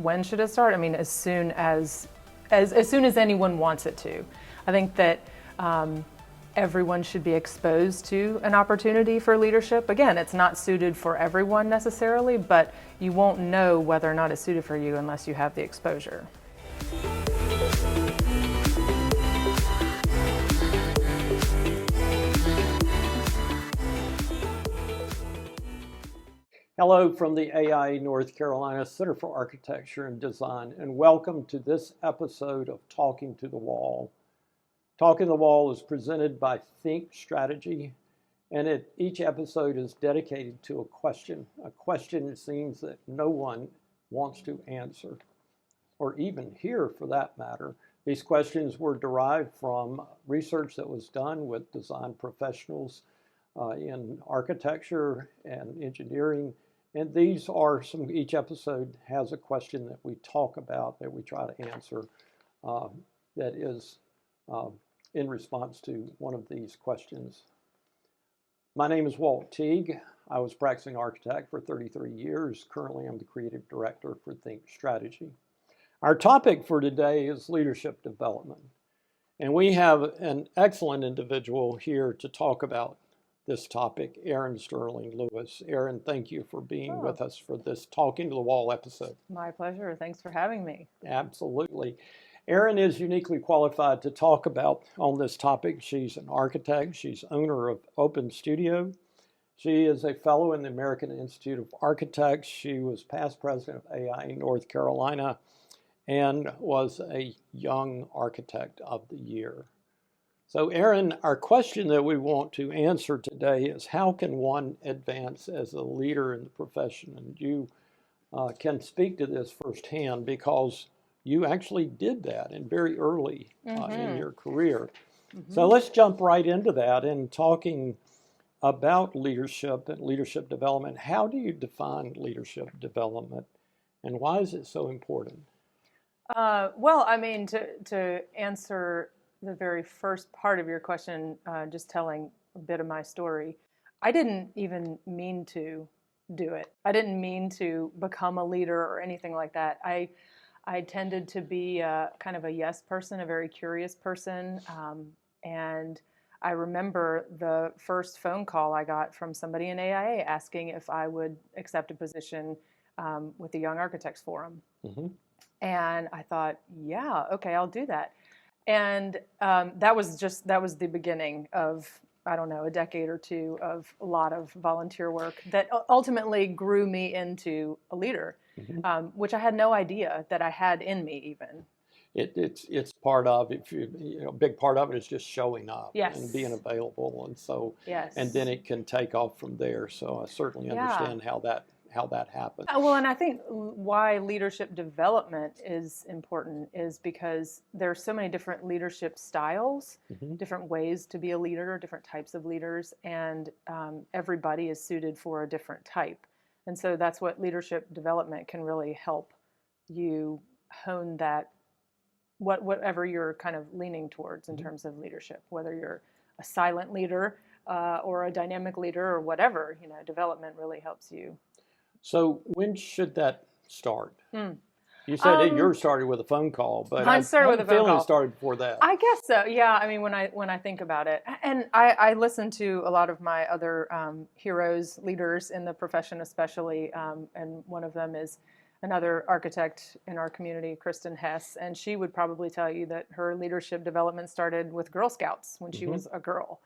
when should it start? I mean, as soon as soon as anyone wants it to. I think that everyone should be exposed to an opportunity for leadership. Again, it's not suited for everyone necessarily, but you won't know whether or not it's suited for you unless you have the exposure. Hello from the AI North Carolina Center for Architecture and Design, and welcome to this episode of Talking to the Wall. Talking to the Wall is presented by Think Strategy, and each episode is dedicated to a question it seems that no one wants to answer, or even hear for that matter. These questions were derived from research that was done with design professionals in architecture and engineering. And these are each episode has a question that we talk about, that we try to answer, that is in response to one of these questions. My name is Walt Teague. I was practicing architect for 33 years. Currently, I'm the creative director for Think Strategy. Our topic for today is leadership development. And we have an excellent individual here to talk about this topic, Erin Sterling-Lewis. Erin, thank you for being with us for this Talking to the Wall episode. My pleasure. Thanks for having me. Absolutely. Erin is uniquely qualified to talk about on this topic. She's an architect. She's owner of Open Studio. She is a fellow in the American Institute of Architects. She was past president of AI North Carolina and was a Young Architect of the Year. So Erin, our question that we want to answer today is, how can one advance as a leader in the profession? And you can speak to this firsthand because you actually did that and very early in your career. So let's jump right into that and talking about leadership and leadership development. How do you define leadership development, and why is it so important? Well, I mean, to answer the very first part of your question, just telling a bit of my story, I didn't even mean to do it. I didn't mean to become a leader or anything like that. I tended to be kind of a yes person, a very curious person, and I remember the first phone call I got from somebody in AIA asking if I would accept a position with the Young Architects Forum. And I thought, yeah, okay, I'll do that. And that was the beginning of, I don't know, a decade or two of a lot of volunteer work that ultimately grew me into a leader, which I had no idea that I had in me even. It's part of it. A big part of it is just showing up and being available, and so and then it can take off from there. So I certainly understand how that happens. Well, and I think why leadership development is important is because there are so many different leadership styles, different ways to be a leader, different types of leaders, and everybody is suited for a different type. And so that's what leadership development can really help you hone that, whatever you're kind of leaning towards in terms of leadership, whether you're a silent leader or a dynamic leader or whatever, development really helps you. So when should that start? You said that yours started with a phone call, but mine started with a phone call. It started before that. I guess so. Yeah. I mean, when I think about it, and I listen to a lot of my other heroes, leaders in the profession, especially, and one of them is another architect in our community, Kristen Hess, and she would probably tell you that her leadership development started with Girl Scouts when she was a girl.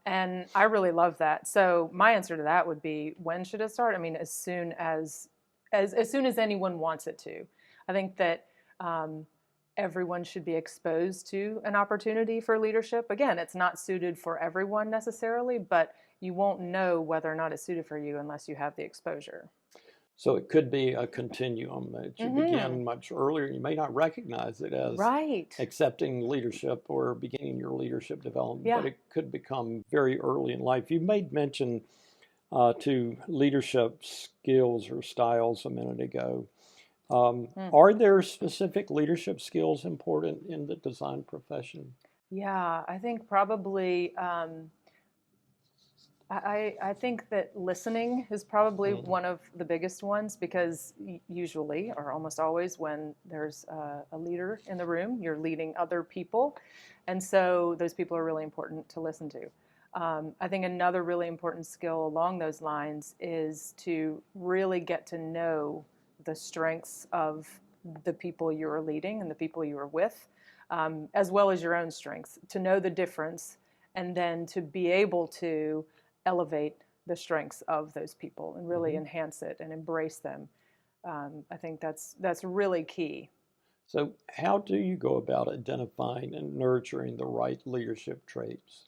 And I really love that. So my answer to that would be, when should it start? I mean, as soon as anyone wants it to. I think that everyone should be exposed to an opportunity for leadership. Again, it's not suited for everyone necessarily, but you won't know whether or not it's suited for you unless you have the exposure. So it could be a continuum that you begin much earlier. You may not recognize it as accepting leadership or beginning your leadership development, but it could become very early in life. You made mention to leadership skills or styles a minute ago. Are there specific leadership skills important in the design profession? Yeah, I think probably I think that listening is probably Mm-hmm. one of the biggest ones because usually or almost always when there's a leader in the room, you're leading other people. And so those people are really important to listen to. I think another really important skill along those lines is to really get to know the strengths of the people you are leading and the people you are with, as well as your own strengths, to know the difference and then to be able to elevate the strengths of those people and really Mm-hmm. enhance it and embrace them. I think that's really key. So, how do you go about identifying and nurturing the right leadership traits?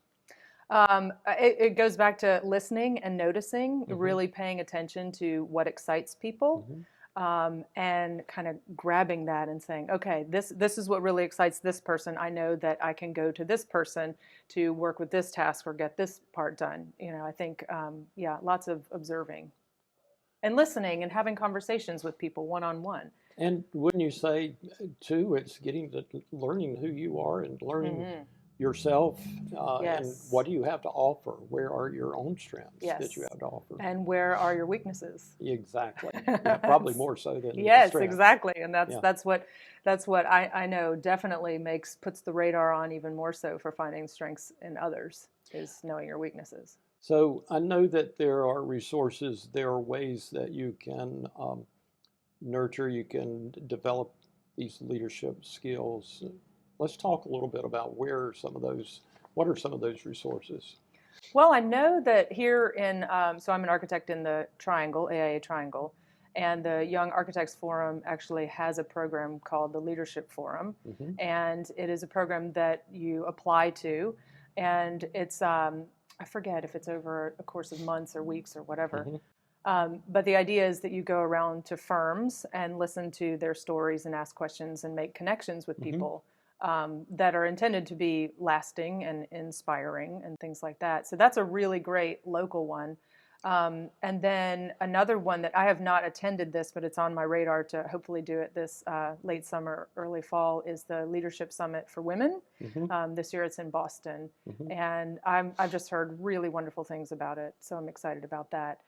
It goes back to listening and noticing, Mm-hmm. really paying attention to what excites people, Mm-hmm. and kind of grabbing that and saying, okay, this is what really excites this person. I know that I can go to this person to work with this task or get this part done. I think, yeah, lots of observing and listening and having conversations with people one on one. And wouldn't you say, too, it's getting to learning who you are and learning Mm-hmm. yourself and Yes. what do you have to offer? Where are your own strengths that you Yes. have to offer? And where are your weaknesses? Exactly. Yeah, probably more so than the Yes, strengths. exactly. And that's Yeah. that's what I know definitely puts the radar on even more so for finding strengths in others is knowing your weaknesses. So I know that there are resources, there are ways that you can nurture, you can develop these leadership skills. Let's talk a little bit about what are some of those resources? Well, I know that here so I'm an architect in the Triangle, AIA Triangle, and the Young Architects Forum actually has a program called the Leadership Forum. Mm-hmm. And it is a program that you apply to. And it's, I forget if it's over a course of months or weeks or whatever. Mm-hmm. But the idea is that you go around to firms and listen to their stories and ask questions and make connections with Mm-hmm. people that are intended to be lasting and inspiring and things like that. So that's a really great local one. And then another one that I have not attended this, but it's on my radar to hopefully do it this late summer, early fall, is the Leadership Summit for Women. Mm-hmm. This year it's in Boston. Mm-hmm. And I've just heard really wonderful things about it. So I'm excited about that.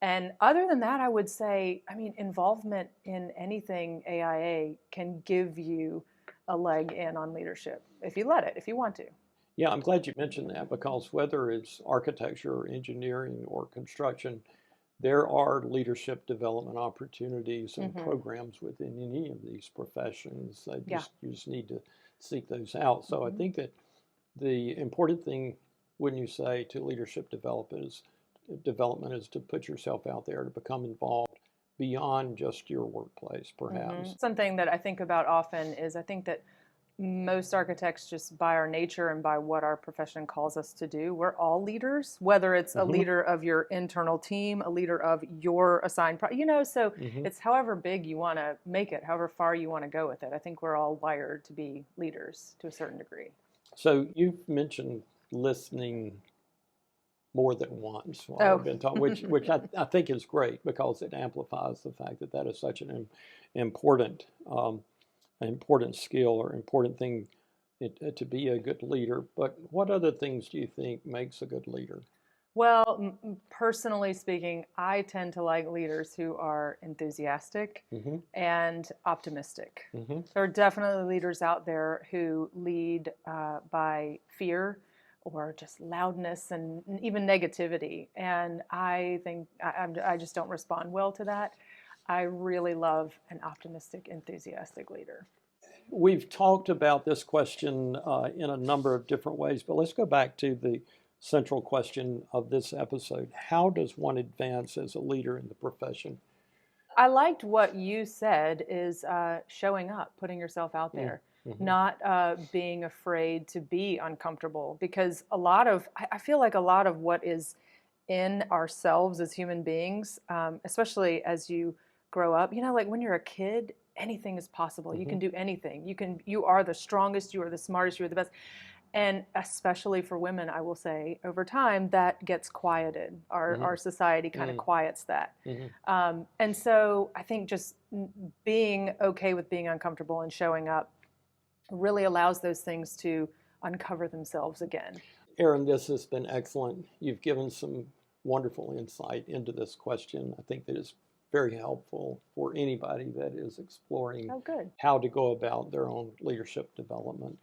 And other than that, I would say, I mean, involvement in anything AIA can give you a leg in on leadership if you let it, if you want to. Yeah, I'm glad you mentioned that because whether it's architecture or engineering or construction, there are leadership development opportunities and Mm-hmm. programs within any of these professions. Yeah. You just need to seek those out. So I Mm-hmm. think that the important thing, wouldn't you say, to leadership development is to put yourself out there to become involved beyond just your workplace, Mm-hmm. perhaps. Something that I think about often is I think that most architects, just by our nature and by what our profession calls us to do, we're all leaders, whether it's a Mm-hmm. leader of your internal team, a leader of your assigned so Mm-hmm. it's however big you want to make it, however far you want to go with it. I think we're all wired to be leaders to a certain degree. So you've mentioned listening more than once while Oh. we've been talking, which I think is great because it amplifies the fact that that is such an important important skill or important thing to be a good leader. But what other things do you think makes a good leader? Well, personally speaking, I tend to like leaders who are enthusiastic Mm-hmm. and optimistic. Mm-hmm. There are definitely leaders out there who lead by fear or just loudness and even negativity. And I think I just don't respond well to that. I really love an optimistic, enthusiastic leader. We've talked about this question in a number of different ways, but let's go back to the central question of this episode. How does one advance as a leader in the profession? I liked what you said is showing up, putting yourself out there, Mm-hmm. not being afraid to be uncomfortable. Because I feel like a lot of what is in ourselves as human beings, especially as you grow up, like when you're a kid, anything is possible. You Mm-hmm. can do anything. You are the strongest, you are the smartest, you are the best. And especially for women, I will say, over time, that gets quieted. Our society kind of quiets that. Mm-hmm. And so I think just being okay with being uncomfortable and showing up really allows those things to uncover themselves again. Erin, this has been excellent. You've given some wonderful insight into this question. I think that is very helpful for anybody that is exploring how to go about their own leadership development.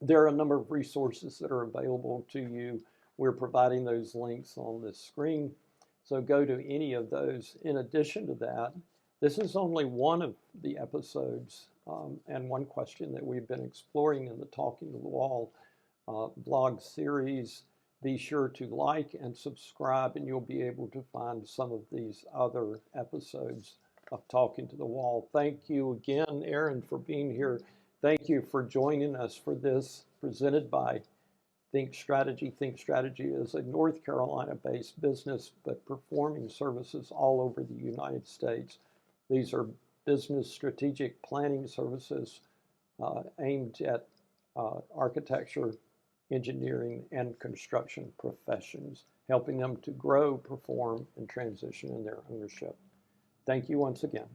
There are a number of resources that are available to you. We're providing those links on this screen, so go to any of those. In addition to that, this is only one of the episodes and one question that we've been exploring in the Talking to the Wall blog series. Be sure to like and subscribe, and you'll be able to find some of these other episodes of Talking to the Wall. Thank you again, Erin, for being here. Thank you for joining us for this, presented by Think Strategy. Think Strategy is a North Carolina-based business, but performing services all over the United States. These are business strategic planning services aimed at architecture, engineering, and construction professions, helping them to grow, perform, and transition in their ownership. Thank you once again.